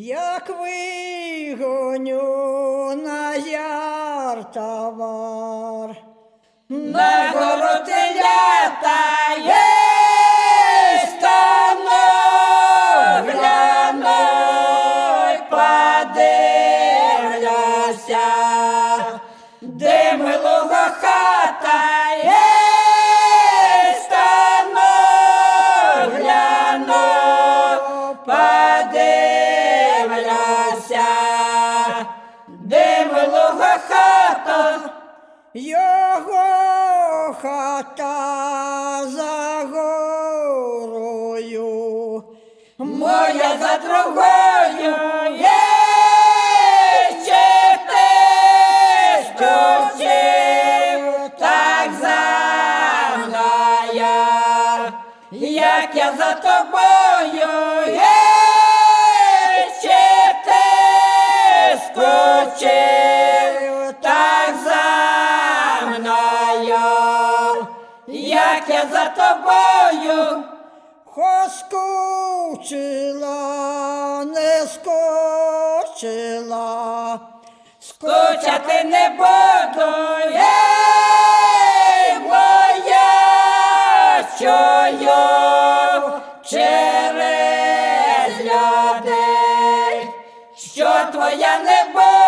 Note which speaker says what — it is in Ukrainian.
Speaker 1: Як вигоню на яр товар,
Speaker 2: на гору телята єсть, стану, гляну й подивлюся, де милого хата єсть, стану, гляну, подивлюся, де милого хата.
Speaker 1: його хата за горою,
Speaker 2: Моя за другою є те, що вчив так за мною, як я за тобою є те, скучив так за мною, як я за тобою.
Speaker 1: Скучила, не скочила,
Speaker 2: Скучати не буду, моя, чую через людей, що твоя не буде.